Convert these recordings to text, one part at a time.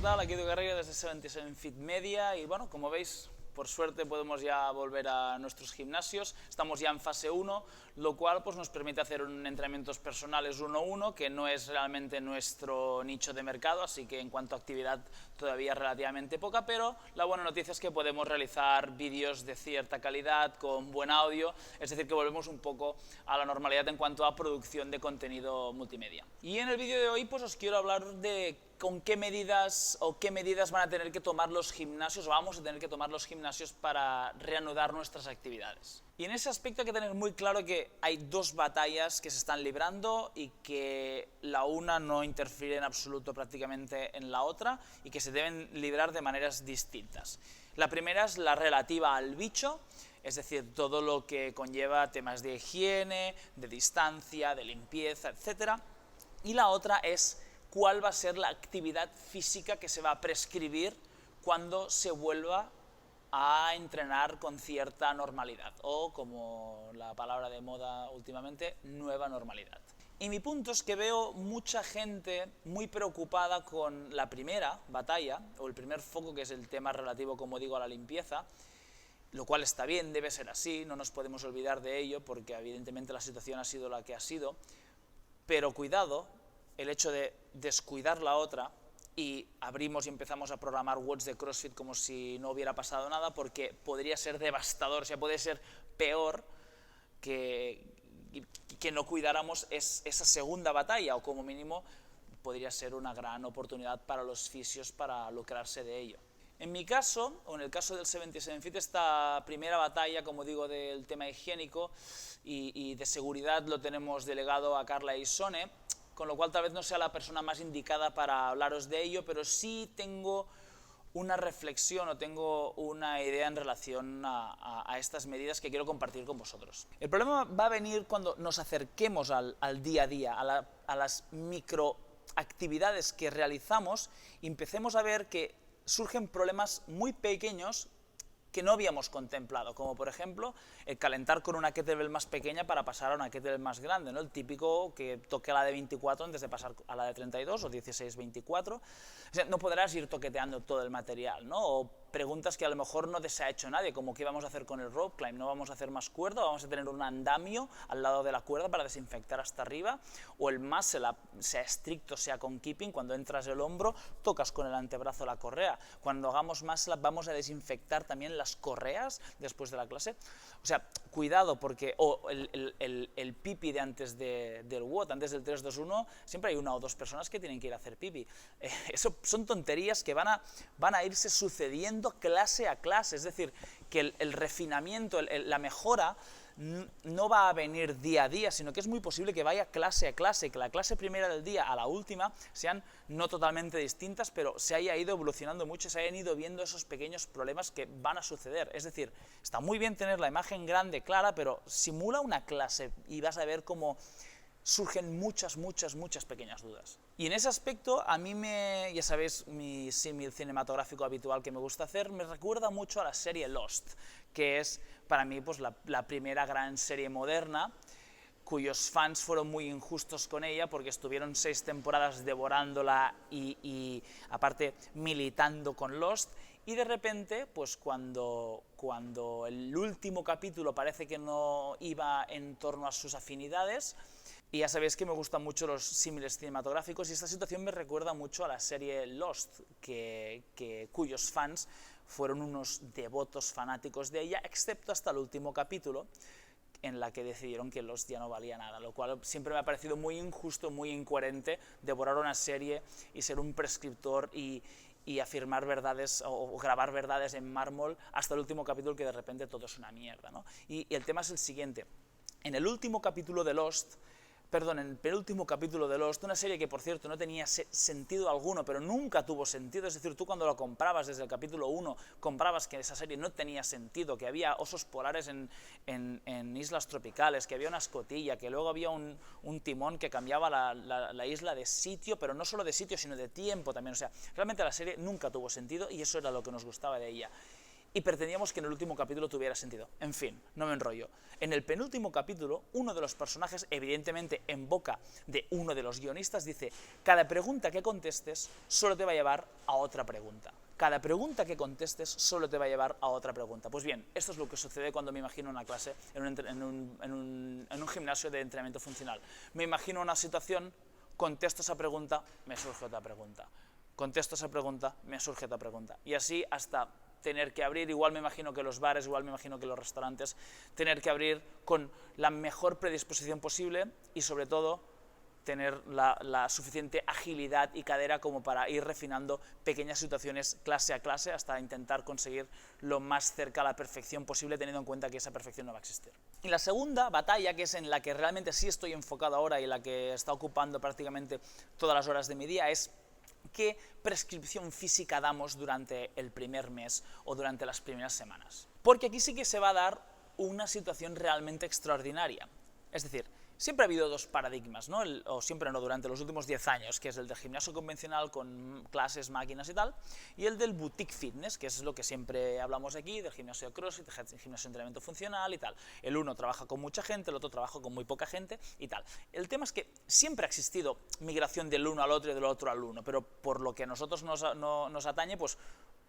tal? Aquí Edu Garriga desde 77 Fit Media y bueno, como veis, por suerte podemos ya volver a nuestros gimnasios. Estamos ya en fase 1, lo cual pues, nos permite hacer entrenamientos personales 1-1, que no es realmente nuestro nicho de mercado, así que en cuanto a actividad todavía relativamente poca, pero la buena noticia es que podemos realizar vídeos de cierta calidad, con buen audio, es decir, que volvemos un poco a la normalidad en cuanto a producción de contenido multimedia. Y en el vídeo de hoy pues os quiero hablar de con qué medidas van a tener que tomar los gimnasios, o vamos a tener que tomar los gimnasios para reanudar nuestras actividades. Y en ese aspecto hay que tener muy claro que hay dos batallas que se están librando y que la una no interfiere en absoluto prácticamente en la otra y que se deben librar de maneras distintas. La primera es la relativa al bicho, es decir, todo lo que conlleva temas de higiene, de distancia, de limpieza, etc. Y la otra es cuál va a ser la actividad física que se va a prescribir cuando se vuelva a entrenar con cierta normalidad, o como la palabra de moda últimamente, nueva normalidad. Y mi punto es que veo mucha gente muy preocupada con la primera batalla, o el primer foco, que es el tema relativo, como digo, a la limpieza, lo cual está bien, debe ser así, no nos podemos olvidar de ello, porque evidentemente la situación ha sido la que ha sido, pero cuidado, el hecho de descuidar la otra y abrimos y empezamos a programar watts de CrossFit como si no hubiera pasado nada, porque podría ser devastador, o sea, puede ser peor que no cuidáramos esa segunda batalla, o como mínimo podría ser una gran oportunidad para los fisios para lucrarse de ello. En mi caso, o en el caso del 77 Fit, esta primera batalla, como digo, del tema higiénico y de seguridad lo tenemos delegado a Carla Isone, con lo cual tal vez no sea la persona más indicada para hablaros de ello, pero sí tengo una reflexión o tengo una idea en relación a estas medidas que quiero compartir con vosotros. El problema va a venir cuando nos acerquemos al día a día, a las microactividades que realizamos y empecemos a ver que surgen problemas muy pequeños que no habíamos contemplado, como por ejemplo el calentar con una kettlebell más pequeña para pasar a una kettlebell más grande, ¿no? El típico que toque a la de 24 antes de pasar a la de 32 o 16-24, o sea, no podrás ir toqueteando todo el material, ¿no? O preguntas que a lo mejor no te se ha hecho nadie, como qué vamos a hacer con el rope climb, no vamos a hacer más cuerda, vamos a tener un andamio al lado de la cuerda para desinfectar hasta arriba, o el muscle up, sea estricto, sea con keeping, cuando entras el hombro, tocas con el antebrazo la correa, cuando hagamos muscle up vamos a desinfectar también las correas después de la clase, o sea, cuidado porque, o el pipi de antes del WOD, antes del 3-2-1, siempre hay una o dos personas que tienen que ir a hacer pipi, eso son tonterías que van a irse sucediendo clase a clase, es decir, que el refinamiento, la mejora no va a venir día a día, sino que es muy posible que vaya clase a clase, que la clase primera del día a la última sean no totalmente distintas, pero se haya ido evolucionando mucho, se hayan ido viendo esos pequeños problemas que van a suceder. Es decir, está muy bien tener la imagen grande, clara, pero simula una clase y vas a ver cómo surgen muchas pequeñas dudas. Y en ese aspecto, a mí ya sabéis, mi símil cinematográfico habitual que me gusta hacer, me recuerda mucho a la serie Lost, que es para mí pues, la primera gran serie moderna, cuyos fans fueron muy injustos con ella porque estuvieron 6 temporadas devorándola y aparte militando con Lost, y de repente, pues cuando el último capítulo parece que no iba en torno a sus afinidades, y ya sabéis que me gustan mucho los símiles cinematográficos, y esta situación me recuerda mucho a la serie Lost, cuyos fans fueron unos devotos fanáticos de ella, excepto hasta el último capítulo, en la que decidieron que Lost ya no valía nada, lo cual siempre me ha parecido muy injusto, muy incoherente, devorar una serie y ser un prescriptor y afirmar verdades o grabar verdades en mármol hasta el último capítulo, que de repente todo es una mierda, ¿no? Y el tema es el siguiente: en el último capítulo de Lost, en el penúltimo capítulo de Lost, una serie que por cierto no tenía sentido alguno, pero nunca tuvo sentido, es decir, tú cuando lo comprabas desde el capítulo 1, comprabas que esa serie no tenía sentido, que había osos polares en islas tropicales, que había una escotilla, que luego había un timón que cambiaba la isla de sitio, pero no solo de sitio, sino de tiempo también, o sea, realmente la serie nunca tuvo sentido y eso era lo que nos gustaba de ella. y pretendíamos que en el último capítulo tuviera sentido. En fin, no me enrollo. En el penúltimo capítulo, uno de los personajes, evidentemente en boca de uno de los guionistas, dice: cada pregunta que contestes solo te va a llevar a otra pregunta. Cada pregunta que contestes solo te va a llevar a otra pregunta. Pues bien, esto es lo que sucede cuando me imagino una clase en un gimnasio de entrenamiento funcional. Me imagino una situación, contesto esa pregunta, me surge otra pregunta. Contesto esa pregunta, me surge otra pregunta. Y así hasta tener que abrir, igual me imagino que los bares, igual me imagino que los restaurantes, tener que abrir con la mejor predisposición posible y sobre todo tener la suficiente agilidad y cadera como para ir refinando pequeñas situaciones clase a clase hasta intentar conseguir lo más cerca a la perfección posible, teniendo en cuenta que esa perfección no va a existir. Y la segunda batalla, que es en la que realmente sí estoy enfocado ahora y la que está ocupando prácticamente todas las horas de mi día, es qué prescripción física damos durante el primer mes o durante las primeras semanas. Porque aquí sí que se va a dar una situación realmente extraordinaria. Es decir, siempre ha habido dos paradigmas, ¿no? O siempre no, durante los últimos 10 años, que es el del gimnasio convencional con clases, máquinas y tal, y el del boutique fitness, que es lo que siempre hablamos aquí, del gimnasio de CrossFit, del gimnasio de entrenamiento funcional y tal. El uno trabaja con mucha gente, el otro trabaja con muy poca gente y tal. El tema es que siempre ha existido migración del uno al otro y del otro al uno, pero por lo que a nosotros nos atañe, pues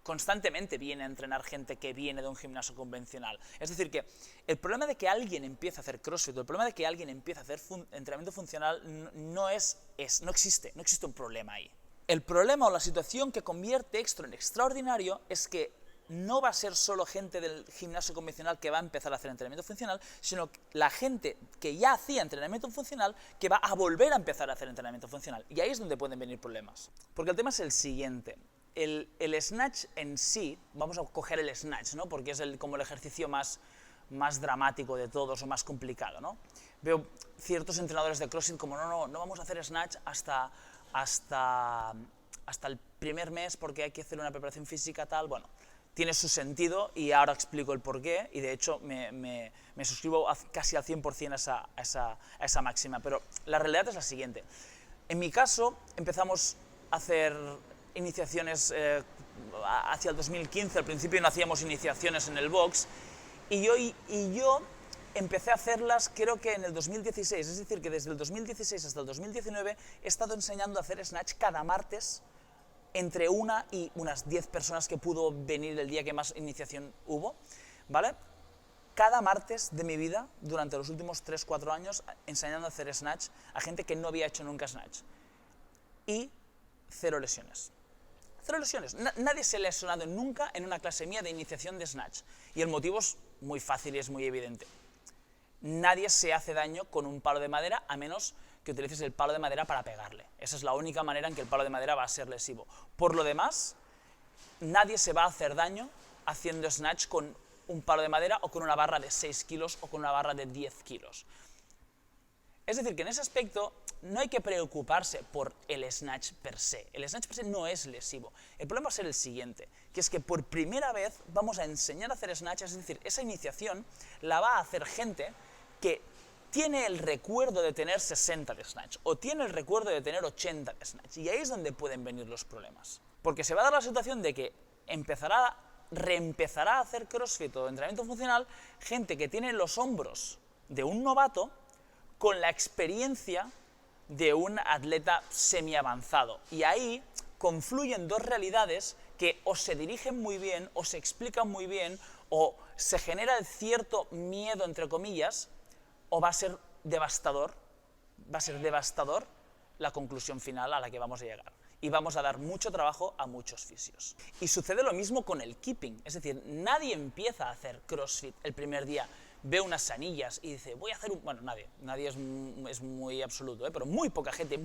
constantemente viene a entrenar gente que viene de un gimnasio convencional. Es decir, que el problema de que alguien empiece a hacer CrossFit, el problema de que alguien empiece a hacer entrenamiento funcional no existe un problema ahí. El problema o la situación que convierte esto en extraordinario es que no va a ser solo gente del gimnasio convencional que va a empezar a hacer entrenamiento funcional, sino la gente que ya hacía entrenamiento funcional que va a volver a empezar a hacer entrenamiento funcional. Y ahí es donde pueden venir problemas. Porque el tema es el siguiente. El snatch en sí, vamos a coger el snatch, ¿no? Porque es como el ejercicio más dramático de todos o más complicado, ¿no? Veo ciertos entrenadores de CrossFit como no vamos a hacer snatch hasta el primer mes porque hay que hacer una preparación física tal. Bueno, tiene su sentido y ahora explico el porqué y de hecho me suscribo casi al 100% a esa máxima, pero la realidad es la siguiente. En mi caso empezamos a hacer iniciaciones hacia el 2015, al principio no hacíamos iniciaciones en el box, y yo empecé a hacerlas creo que en el 2016, es decir, que desde el 2016 hasta el 2019 he estado enseñando a hacer snatch cada martes entre una y unas 10 personas que pudo venir el día que más iniciación hubo, ¿vale? Cada martes de mi vida, durante los últimos 3-4 años, enseñando a hacer snatch a gente que no había hecho nunca snatch. Y 0 lesiones. 0 lesiones. Nadie se ha lesionado nunca en una clase mía de iniciación de snatch. Y el motivo es muy fácil y es muy evidente. Nadie se hace daño con un palo de madera a menos que utilices el palo de madera para pegarle. Esa es la única manera en que el palo de madera va a ser lesivo. Por lo demás, nadie se va a hacer daño haciendo snatch con un palo de madera o con una barra de 6 kilos o con una barra de 10 kilos. Es decir, que en ese aspecto no hay que preocuparse por el snatch per se. El snatch per se no es lesivo. El problema va a ser el siguiente, que es que por primera vez vamos a enseñar a hacer snatch, es decir, esa iniciación la va a hacer gente que tiene el recuerdo de tener 60 de snatch o tiene el recuerdo de tener 80 de snatch. Y ahí es donde pueden venir los problemas. Porque se va a dar la situación de que reempezará a hacer CrossFit o entrenamiento funcional gente que tiene los hombros de un novato con la experiencia de un atleta semi-avanzado. Y ahí confluyen dos realidades que o se dirigen muy bien, o se explican muy bien, o se genera el cierto miedo, entre comillas, o va a ser devastador la conclusión final a la que vamos a llegar. Y vamos a dar mucho trabajo a muchos fisios. Y sucede lo mismo con el keeping, es decir, nadie empieza a hacer CrossFit el primer día, ve unas anillas y dice, voy a hacer un... Bueno, nadie es muy absoluto, pero muy poca gente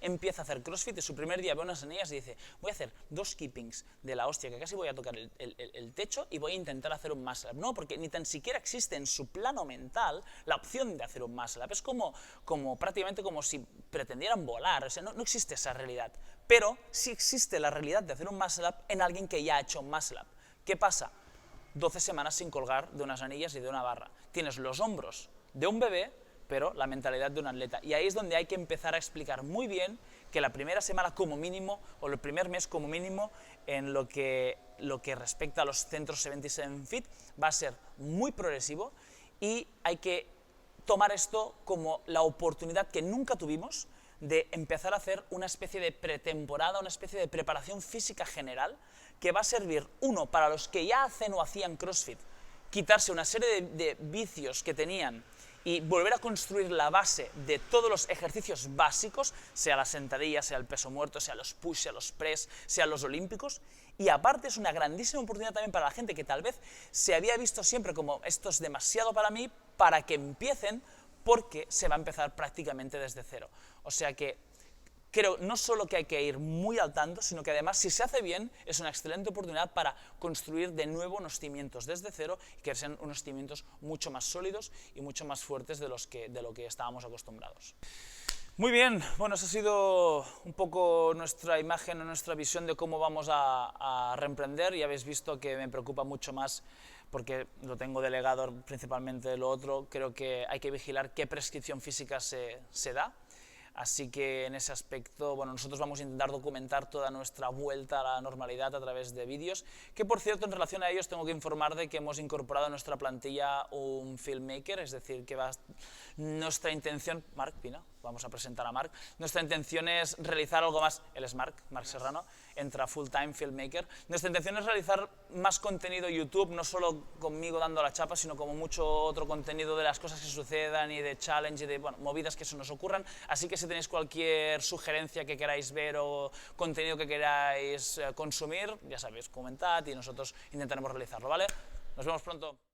empieza a hacer CrossFit y su primer día ve unas anillas y dice, voy a hacer 2 keepings de la hostia, que casi voy a tocar el techo y voy a intentar hacer un muscle up. No, porque ni tan siquiera existe en su plano mental la opción de hacer un muscle up. Es prácticamente como si pretendieran volar, o sea, no existe esa realidad. Pero sí existe la realidad de hacer un muscle up en alguien que ya ha hecho un muscle up. ¿Qué pasa? 12 semanas sin colgar de unas anillas y de una barra. Tienes los hombros de un bebé pero la mentalidad de un atleta. Y ahí es donde hay que empezar a explicar muy bien que la primera semana como mínimo, o el primer mes como mínimo, en lo que respecta a los centros 77 Fit, va a ser muy progresivo y hay que tomar esto como la oportunidad que nunca tuvimos de empezar a hacer una especie de pretemporada, una especie de preparación física general que va a servir, uno, para los que ya hacen o hacían CrossFit, quitarse una serie de vicios que tenían y volver a construir la base de todos los ejercicios básicos, sea la sentadilla, sea el peso muerto, sea los push, sea los press, sean los olímpicos, y aparte es una grandísima oportunidad también para la gente que tal vez se había visto siempre como esto es demasiado para mí, para que empiecen, porque se va a empezar prácticamente desde cero. O sea que creo no solo que hay que ir muy al tanto, sino que además, si se hace bien, es una excelente oportunidad para construir de nuevo unos cimientos desde cero y que sean unos cimientos mucho más sólidos y mucho más fuertes de lo que estábamos acostumbrados. Muy bien, bueno, esa ha sido un poco nuestra imagen o nuestra visión de cómo vamos a reemprender. Ya habéis visto que me preocupa mucho más porque lo tengo delegado principalmente lo otro. Creo que hay que vigilar qué prescripción física se da. Así que en ese aspecto, bueno, nosotros vamos a intentar documentar toda nuestra vuelta a la normalidad a través de vídeos, que por cierto, en relación a ellos, tengo que informar de que hemos incorporado a nuestra plantilla un filmmaker, es decir, que nuestra intención, Marc, Pina, vamos a presentar a Marc, nuestra intención es realizar algo más, él es Marc Serrano, entra full time filmmaker, nuestra intención es realizar más contenido YouTube, no solo conmigo dando la chapa, sino como mucho otro contenido de las cosas que sucedan y de challenge y de movidas que se nos ocurran, así que si tenéis cualquier sugerencia que queráis ver o contenido que queráis consumir, ya sabéis, comentad y nosotros intentaremos realizarlo, ¿vale? Nos vemos pronto.